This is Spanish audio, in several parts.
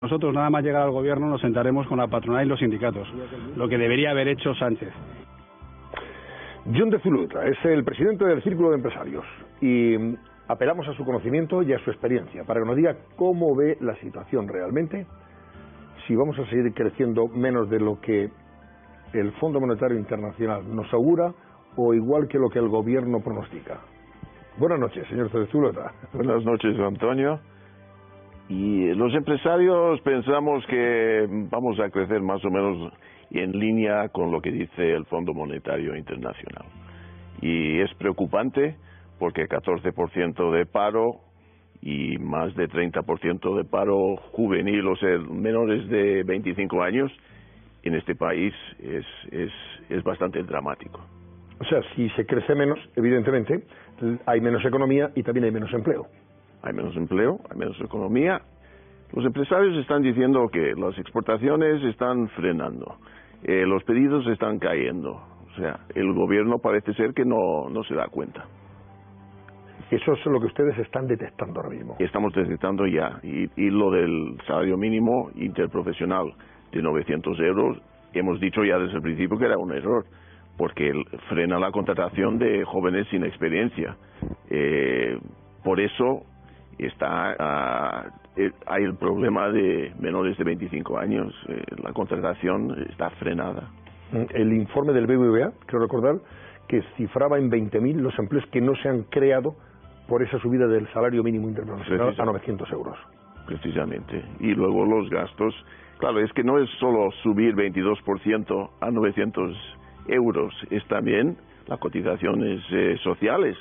Nosotros nada más llegar al gobierno nos sentaremos con la patronal y los sindicatos, lo que debería haber hecho Sánchez. Jon de Zulueta es el presidente del Círculo de Empresarios y apelamos a su conocimiento y a su experiencia para que nos diga cómo ve la situación realmente, si vamos a seguir creciendo menos de lo que el Fondo Monetario Internacional nos augura o igual que lo que el gobierno pronostica. Buenas noches, señor de Zulueta. Buenas noches, Antonio. Y los empresarios pensamos que vamos a crecer más o menos en línea con lo que dice el Fondo Monetario Internacional. Y es preocupante porque 14% de paro y más de 30% de paro juvenil, o sea, menores de 25 años, en este país es bastante dramático. O sea, si se crece menos, evidentemente, hay menos economía y también hay menos empleo. Hay menos empleo, hay menos economía. Los empresarios están diciendo que las exportaciones están frenando, los pedidos están cayendo. O sea, el gobierno parece ser que no se da cuenta. Eso es lo que ustedes están detectando ahora mismo. Estamos detectando ya. Y lo del salario mínimo interprofesional de 900 euros, hemos dicho ya desde el principio que era un error, porque frena la contratación de jóvenes sin experiencia. Por eso hay el problema de menores de 25 años, la contratación está frenada. El informe del BBVA, creo recordar, que cifraba en 20.000 los empleos que no se han creado por esa subida del salario mínimo internacional a 900 euros. Precisamente. Y luego los gastos, claro, es que no es solo subir 22% a 900 euros, es también las cotizaciones sociales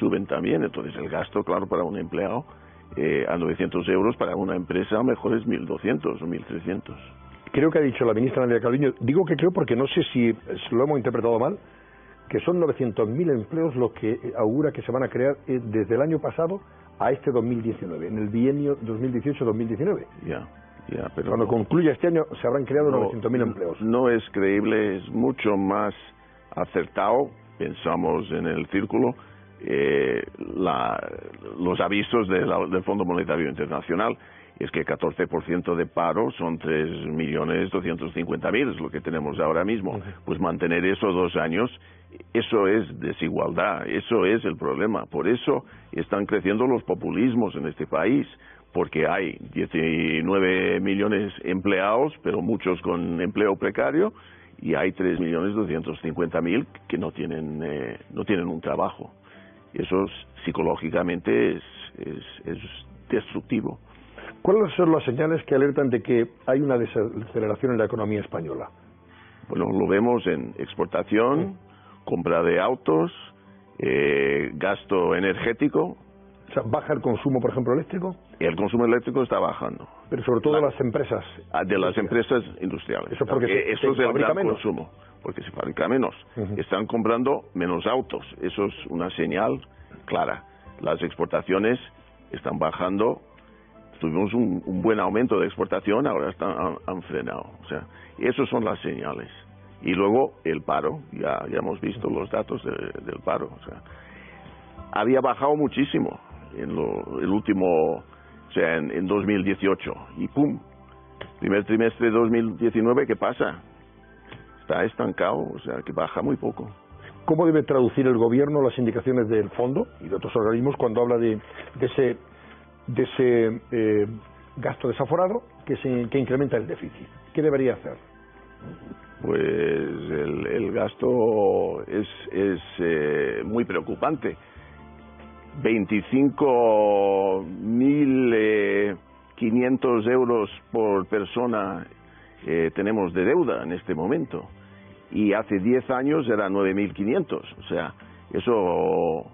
suben también, entonces el gasto, claro, para un empleado a 900 euros, para una empresa a lo mejor es 1.200 o 1.300. Creo que ha dicho la ministra Nadia Calviño, digo que creo porque no sé si lo hemos interpretado mal, que son 900.000 empleos los que augura que se van a crear desde el año pasado a este 2019, en el bienio 2018-2019. Pero cuando concluya este año se habrán creado 900.000 empleos. No es creíble, es mucho más acertado, pensamos en el Círculo, los avisos del Fondo Monetario Internacional. Es que 14% de paro son 3.250.000, es lo que tenemos ahora mismo. Pues mantener eso 2 años, eso es desigualdad, eso es el problema. Por eso están creciendo los populismos en este país, porque hay 19 millones empleados, pero muchos con empleo precario, y hay 3.250.000 que no tienen un trabajo. Eso psicológicamente es destructivo. ¿Cuáles son las señales que alertan de que hay una desaceleración en la economía española? Bueno, lo vemos en exportación, compra de autos, gasto energético. O sea, ¿baja el consumo, por ejemplo, eléctrico? El consumo eléctrico está bajando. Pero sobre todo las empresas. De las empresas industriales. Eso porque eso es el gran menos consumo, porque se fabrica menos. Están comprando menos autos. Eso es una señal clara. Las exportaciones están bajando. Tuvimos un buen aumento de exportación, ahora han frenado. O sea, esas son las señales. Y luego el paro, ya hemos visto los datos del paro. O sea, había bajado muchísimo en el último, o sea, en 2018. Y ¡pum! Primer trimestre de 2019, ¿qué pasa? Está estancado, o sea, que baja muy poco. ¿Cómo debe traducir el gobierno las indicaciones del fondo y de otros organismos cuando habla de ese gasto desaforado que incrementa el déficit? ¿Qué debería hacer? Pues el gasto es muy preocupante. 25.500 euros por persona tenemos de deuda en este momento, y hace 10 años era 9.500. O sea, eso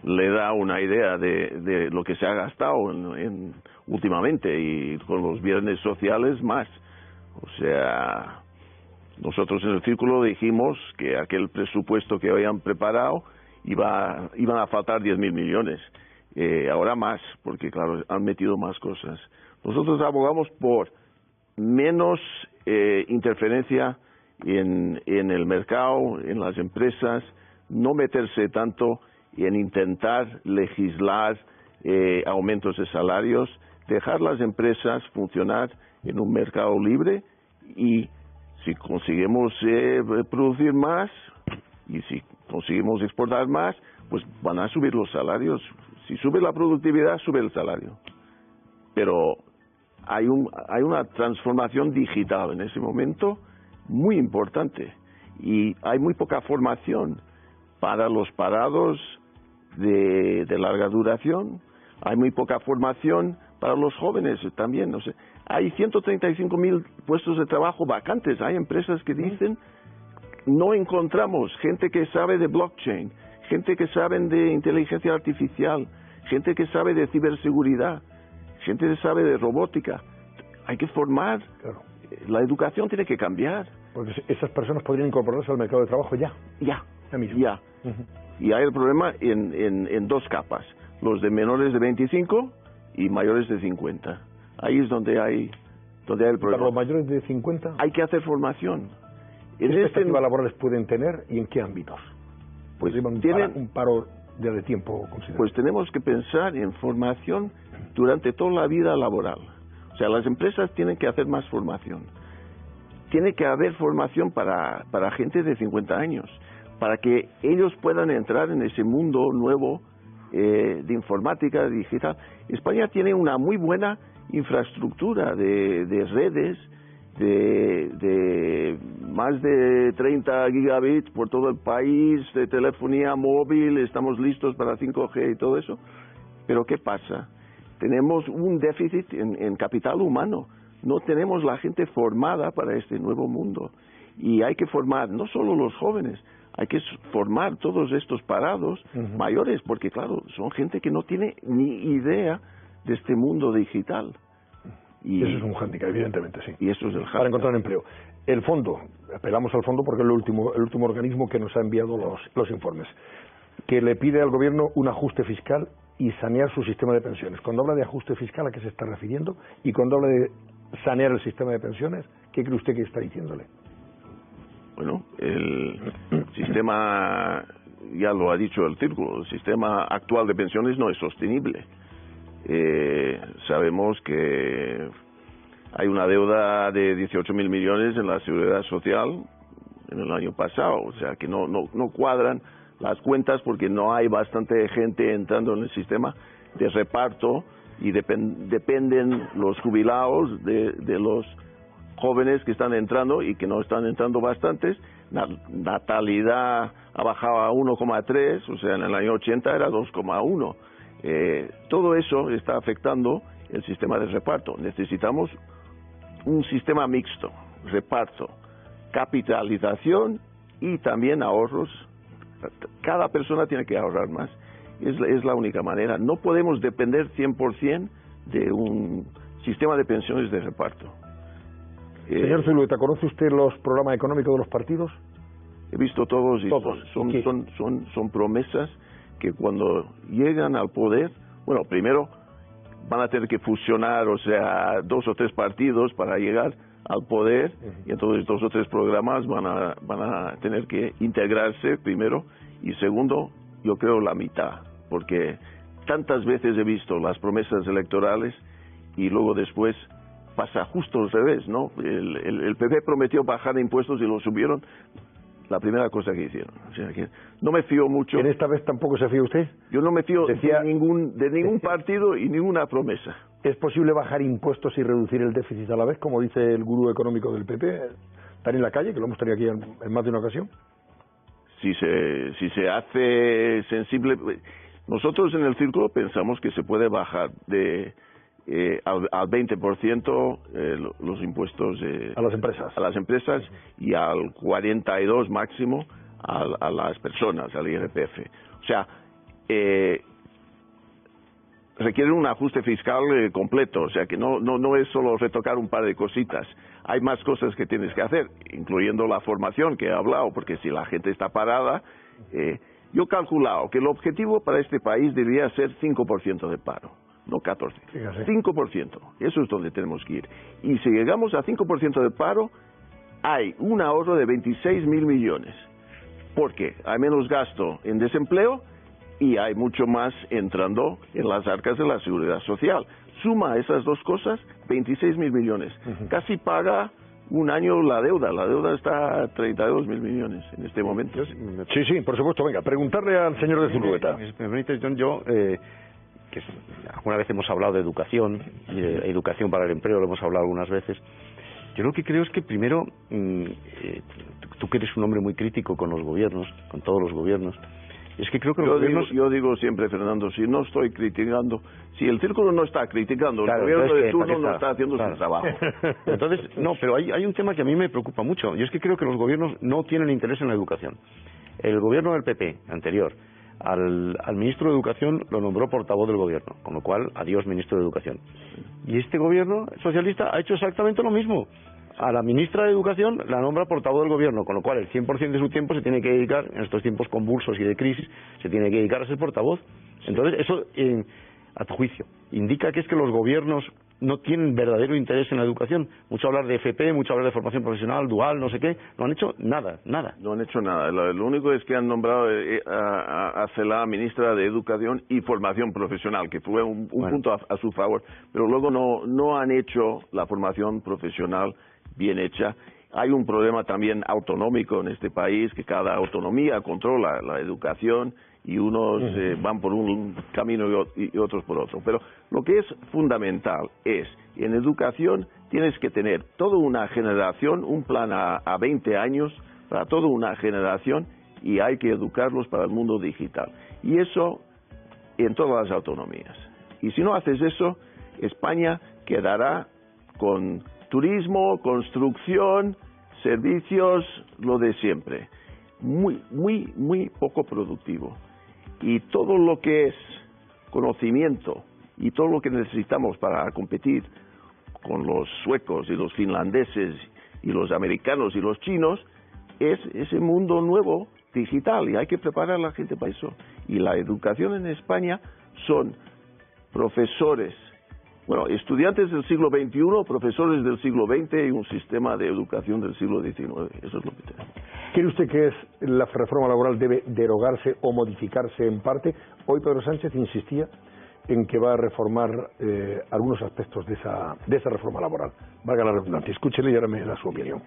le da una idea de lo que se ha gastado últimamente, y con los viernes sociales más. O sea, nosotros en el Círculo dijimos que aquel presupuesto que habían preparado iban a faltar 10.000 millones. Ahora más, porque claro, han metido más cosas. Nosotros abogamos por menos interferencia en el mercado, en las empresas, no meterse tanto en intentar legislar aumentos de salarios, dejar las empresas funcionar en un mercado libre, y si conseguimos producir más y si conseguimos exportar más, pues van a subir los salarios. Si sube la productividad, sube el salario. Pero hay una transformación digital en ese momento muy importante, y hay muy poca formación para los parados de larga duración. Hay muy poca formación para los jóvenes también. O sea, hay 135.000 puestos de trabajo vacantes. Hay empresas que dicen: no encontramos gente que sabe de blockchain, gente que sabe de inteligencia artificial, gente que sabe de ciberseguridad, gente que sabe de robótica. Hay que formar. Claro. La educación tiene que cambiar. Porque esas personas podrían incorporarse al mercado de trabajo ya. Ya. Mismo. Ya. Y hay el problema en dos capas: los de menores de 25 y mayores de 50. Ahí es donde hay el problema. Para los mayores de 50, hay que hacer formación. ¿qué expectativas laborales pueden tener y en qué ámbitos? Pues tienen un paro de tiempo considerable. Pues tenemos que pensar en formación durante toda la vida laboral. O sea, las empresas tienen que hacer más formación. Tiene que haber formación para gente de 50 años, para que ellos puedan entrar en ese mundo nuevo de informática digital. España tiene una muy buena infraestructura de redes, de más de 30 gigabits por todo el país, de telefonía móvil. Estamos listos para 5G y todo eso. Pero ¿qué pasa? Tenemos un déficit en capital humano. No tenemos la gente formada para este nuevo mundo. Y hay que formar no solo los jóvenes, hay que formar todos estos parados mayores, porque claro, son gente que no tiene ni idea de este mundo digital. Y eso es un hándicap, evidentemente, sí. Y eso es el hándicap. Para encontrar empleo. El fondo, apelamos al fondo porque es el último organismo que nos ha enviado los informes, que le pide al gobierno un ajuste fiscal y sanear su sistema de pensiones. Cuando habla de ajuste fiscal, ¿a qué se está refiriendo? Y cuando habla de sanear el sistema de pensiones, ¿qué cree usted que está diciéndole? Bueno, el sistema, ya lo ha dicho el Círculo, el sistema actual de pensiones no es sostenible. Sabemos que hay una deuda de 18.000 millones en la Seguridad Social en el año pasado, o sea que no cuadran las cuentas porque no hay bastante gente entrando en el sistema de reparto, y dependen los jubilados de los jóvenes que están entrando y que no están entrando bastantes. Natalidad ha bajado a 1,3, o sea, en el año 80 era 2,1. Todo eso está afectando el sistema de reparto. Necesitamos un sistema mixto: reparto, capitalización y también ahorros. Cada persona tiene que ahorrar más. Es la única manera. No podemos depender 100% de un sistema de pensiones de reparto. Señor Zulueta, ¿conoce usted los programas económicos de los partidos? He visto todos y todos. Son promesas que cuando llegan al poder, bueno, primero van a tener que fusionar, o sea, 2 o 3 partidos para llegar al poder, y entonces 2 o 3 programas van a tener que integrarse primero, y segundo, yo creo la mitad, porque tantas veces he visto las promesas electorales y luego después pasa justo al revés, ¿no? El PP prometió bajar impuestos y lo subieron la primera cosa que hicieron. O sea, que no me fío mucho. ¿En esta vez tampoco se fía usted? Yo no me fío de ningún partido y ninguna promesa. ¿Es posible bajar impuestos y reducir el déficit a la vez, como dice el gurú económico del PP, Daniel Lacalle, que lo hemos tenido aquí en más de una ocasión? Si se hace sensible. Nosotros en el Círculo pensamos que se puede bajar al 20% los impuestos a las empresas y al 42% máximo a las personas, al IRPF. O sea, requiere un ajuste fiscal completo, o sea que no es solo retocar un par de cositas. Hay más cosas que tienes que hacer, incluyendo la formación que he hablado, porque si la gente está parada, yo he calculado que el objetivo para este país debería ser 5% de paro, no 14%. Fíjate. 5%, eso es donde tenemos que ir. Y si llegamos a 5% de paro, hay un ahorro de 26.000 millones, porque hay menos gasto en desempleo y hay mucho más entrando en las arcas de la Seguridad Social. suma esas dos cosas, 26.000 millones. Casi paga un año la deuda. La deuda está a 32.000 millones en este momento. Sí, sí, por supuesto. Venga, preguntarle al señor de Zulueta. Me permite, John, que alguna vez hemos hablado de educación y de educación para el empleo, lo hemos hablado algunas veces. Yo lo que creo es que primero, tú que eres un hombre muy crítico con los gobiernos, con todos los gobiernos, es que creo que los gobiernos... Yo digo siempre, Fernando, si no estoy criticando, si el círculo no está criticando, claro, el gobierno de turno no está haciendo su trabajo. Entonces, no, pero hay un tema que a mí me preocupa mucho, y es que creo que los gobiernos no tienen interés en la educación. El gobierno del PP anterior, al ministro de Educación lo nombró portavoz del gobierno, con lo cual, adiós ministro de Educación. Y este gobierno socialista ha hecho exactamente lo mismo. A la ministra de Educación la nombra portavoz del gobierno, con lo cual el 100% de su tiempo se tiene que dedicar, en estos tiempos convulsos y de crisis, se tiene que dedicar a ser portavoz. Entonces, eso, a tu juicio, indica que es que los gobiernos no tienen verdadero interés en la educación. Mucho hablar de FP, mucho hablar de formación profesional, dual, no sé qué, no han hecho nada. No han hecho nada. Lo único es que han nombrado a Celaá ministra de Educación y Formación Profesional, que fue un punto a su favor, pero luego no han hecho la formación profesional bien hecha. Hay un problema también autonómico en este país, que cada autonomía controla la educación y unos van por un camino y otros por otro. Pero lo que es fundamental es, en educación tienes que tener toda una generación, un plan a 20 años para toda una generación, y hay que educarlos para el mundo digital. Y eso en todas las autonomías. Y si no haces eso, España quedará con turismo, construcción, servicios, lo de siempre. Muy poco productivo. Y todo lo que es conocimiento y todo lo que necesitamos para competir con los suecos y los finlandeses y los americanos y los chinos es ese mundo nuevo digital, y hay que preparar a la gente para eso. Y la educación en España son profesores, estudiantes del siglo XXI, profesores del siglo XX y un sistema de educación del siglo XIX. Eso es lo que tenemos. ¿Cree usted que la reforma laboral debe derogarse o modificarse en parte? Hoy Pedro Sánchez insistía en que va a reformar algunos aspectos de esa reforma laboral. Valga la redundancia. Escúchele y ahora me da su opinión.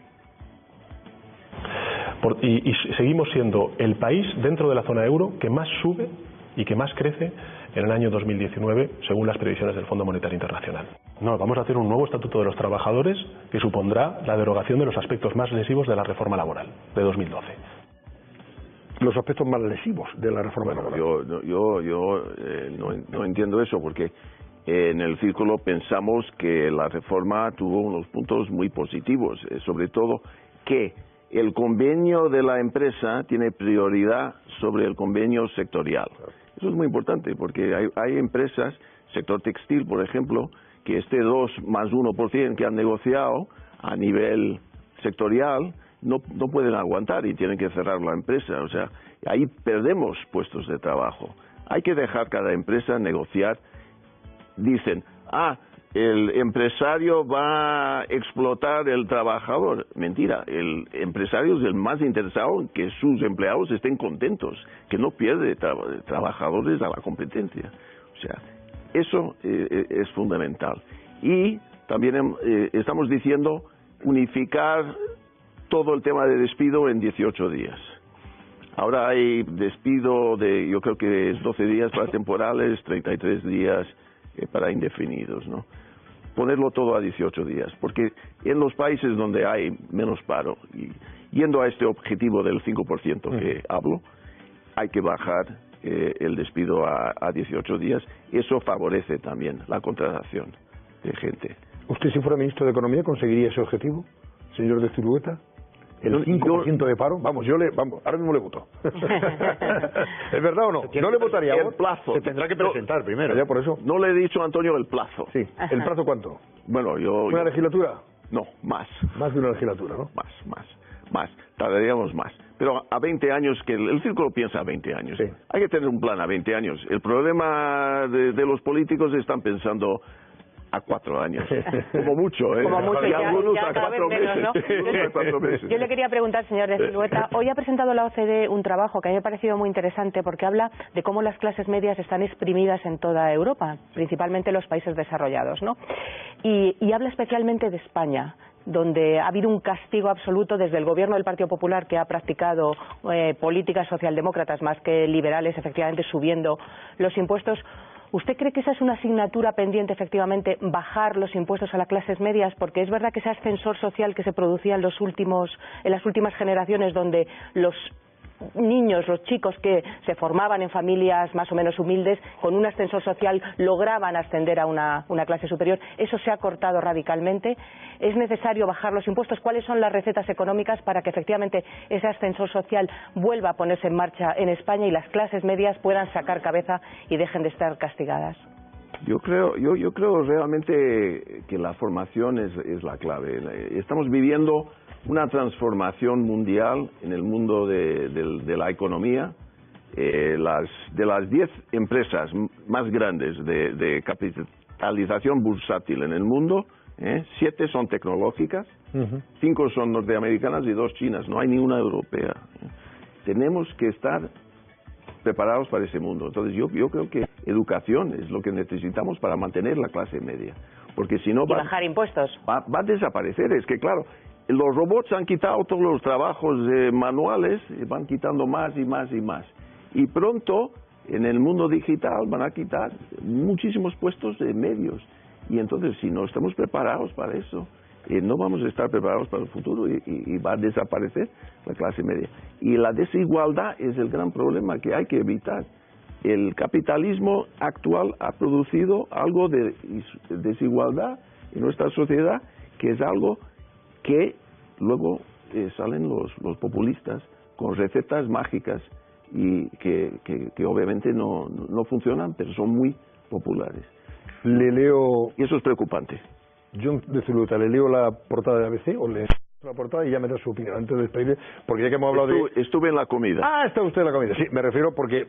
Y seguimos siendo el país dentro de la zona euro que más sube y que más crece en el año 2019, según las previsiones del Fondo Monetario Internacional. No, vamos a hacer un nuevo Estatuto de los Trabajadores que supondrá la derogación de los aspectos más lesivos de la reforma laboral de 2012. Los aspectos más lesivos de la reforma laboral. Yo no entiendo eso, porque en el Círculo pensamos que la reforma tuvo unos puntos muy positivos, sobre todo que el convenio de la empresa tiene prioridad sobre el convenio sectorial. Eso es muy importante, porque hay empresas, sector textil, por ejemplo, que este 2+1% que han negociado a nivel sectorial no pueden aguantar y tienen que cerrar la empresa. O sea, ahí perdemos puestos de trabajo. Hay que dejar cada empresa negociar. Dicen, el empresario va a explotar el trabajador. Mentira, el empresario es el más interesado en que sus empleados estén contentos, que no pierde trabajadores a la competencia. O sea, eso es fundamental. Y también estamos diciendo unificar todo el tema de despido en 18 días. Ahora hay despido yo creo que es 12 días para temporales, 33 días para indefinidos, ¿no? Ponerlo todo a 18 días, porque en los países donde hay menos paro, y yendo a este objetivo del 5% que hablo, hay que bajar el despido a 18 días. Eso favorece también la contratación de gente. ¿Usted, si fuera ministro de Economía, conseguiría ese objetivo, señor de Zulueta? ¿El 5% de paro? Vamos, ahora mismo le voto. ¿Es verdad o no? ¿No le votaría? El plazo. Se tendrá que presentar primero. Ya por eso. No le he dicho a Antonio el plazo. Sí. ¿El plazo cuánto? Bueno, ¿Una legislatura? No, más. Más de una legislatura, ¿no? Más. Tardaríamos más. Pero a 20 años, que el Círculo piensa a 20 años. Sí. Hay que tener un plan a 20 años. El problema de los políticos están pensando a 4 años, como mucho, ¿eh? Como mucho, y ya algunos a cada 4 vez menos, meses. ¿no? Algunos a 4 meses. Yo le quería preguntar, señor de Zulueta, hoy ha presentado la OCDE un trabajo que a mí me ha parecido muy interesante porque habla de cómo las clases medias están exprimidas en toda Europa, principalmente en los países desarrollados, ¿no? Y habla especialmente de España, donde ha habido un castigo absoluto desde el gobierno del Partido Popular, que ha practicado políticas socialdemócratas más que liberales, efectivamente subiendo los impuestos. ¿Usted cree que esa es una asignatura pendiente, efectivamente, bajar los impuestos a las clases medias? Porque es verdad que ese ascensor social que se producía en las últimas generaciones, donde los niños, los chicos que se formaban en familias más o menos humildes, con un ascensor social lograban ascender a una clase superior, eso se ha cortado radicalmente. ¿Es necesario bajar los impuestos? ¿Cuáles son las recetas económicas para que efectivamente ese ascensor social vuelva a ponerse en marcha en España y las clases medias puedan sacar cabeza y dejen de estar castigadas? Yo creo realmente que la formación es la clave. Estamos viviendo una transformación mundial en el mundo de la economía. De las 10 empresas más grandes de capitalización bursátil en el mundo, 7 son tecnológicas, 5 son norteamericanas y 2 chinas. No hay ni una europea. Tenemos que estar preparados para ese mundo. Entonces yo creo que educación es lo que necesitamos para mantener la clase media, porque si no bajar impuestos va a desaparecer. Es que claro, los robots han quitado todos los trabajos manuales, van quitando más y más y más, y pronto en el mundo digital van a quitar muchísimos puestos de medios, y entonces si no estamos preparados para eso, no vamos a estar preparados para el futuro y va a desaparecer la clase media. Y la desigualdad es el gran problema que hay que evitar. El capitalismo actual ha producido algo de desigualdad en nuestra sociedad, que es algo que luego salen los populistas con recetas mágicas y que obviamente no funcionan, pero son muy populares. Le leo... Y eso es preocupante. John de Zulueta, le leo la portada de ABC o le la portada y ya me da su opinión antes de despedirle, porque ya que hemos hablado Estuve en la comida. Ah, está usted en la comida. Sí, me refiero porque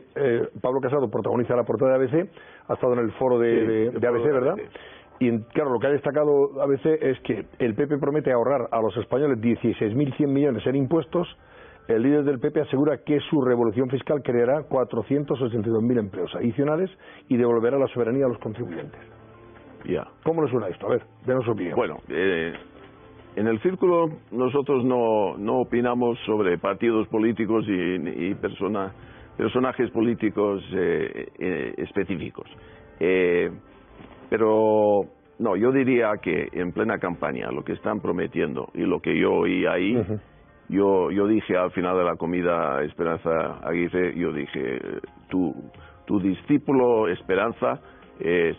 Pablo Casado protagoniza la portada de ABC, ha estado en el foro de ABC, ¿verdad? Y claro, lo que ha destacado ABC es que el PP promete ahorrar a los españoles 16.100 millones en impuestos. El líder del PP asegura que su revolución fiscal creará 482.000 empleos adicionales y devolverá la soberanía a los contribuyentes. Ya. ¿Cómo le suena esto? A ver, denos su opinión. Bueno, en el Círculo nosotros no opinamos sobre partidos políticos y personajes políticos específicos. Pero no, yo diría que en plena campaña lo que están prometiendo y lo que yo oí ahí, yo dije al final de la comida, Esperanza Aguirre, yo dije, tu discípulo Esperanza,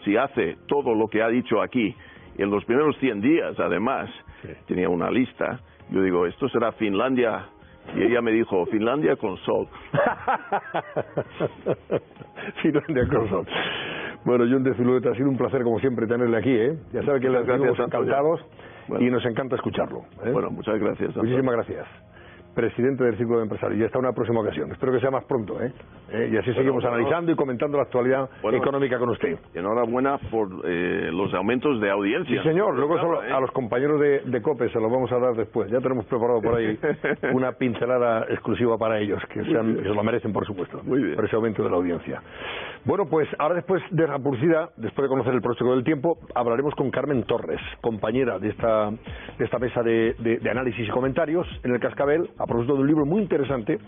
si hace todo lo que ha dicho aquí en los primeros 100 días, además, tenía una lista, yo digo, esto será Finlandia, y ella me dijo, Finlandia con sol. Finlandia con sol. Bueno, John de Zulueta, ha sido un placer como siempre tenerle aquí, ¿eh? Ya sabe que le estamos encantados y nos encanta escucharlo. Bueno, muchas gracias. Muchísimas gracias. Presidente del Círculo de Empresarios. Y hasta una próxima ocasión. Espero que sea más pronto, ¿eh? Y así seguimos analizando y comentando la actualidad económica con usted. Enhorabuena por los aumentos de audiencia. Sí, señor. Luego a los compañeros de COPE se los vamos a dar después. Ya tenemos preparado por ahí una pincelada exclusiva para ellos, que se lo merecen, por supuesto. Muy bien. Por ese aumento de la audiencia. Bueno, pues ahora después de la publicidad, después de conocer el pronóstico del tiempo, hablaremos con Carmen Torres, compañera de esta mesa de análisis y comentarios en el Cascabel, a propósito de un libro muy interesante